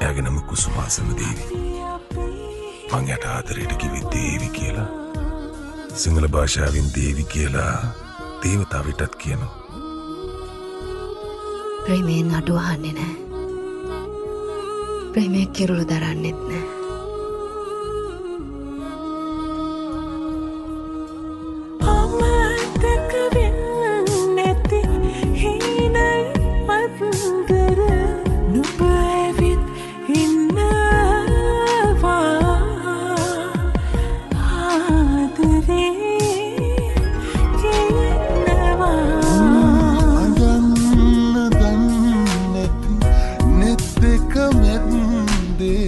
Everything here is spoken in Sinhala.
එයාගේ නම කුසුමාසන දේවි. මං යට ආදරයට කිව්වේ දේවි කියලා. සිංහල භාෂාවෙන් දේවි කියලා දේවතාවිටත් කියනවා. ප්‍රේමයෙන් අඩු අහන්නේ නෑ. ප්‍රේමය කිරුළු දරන්නෙත් නෑ. They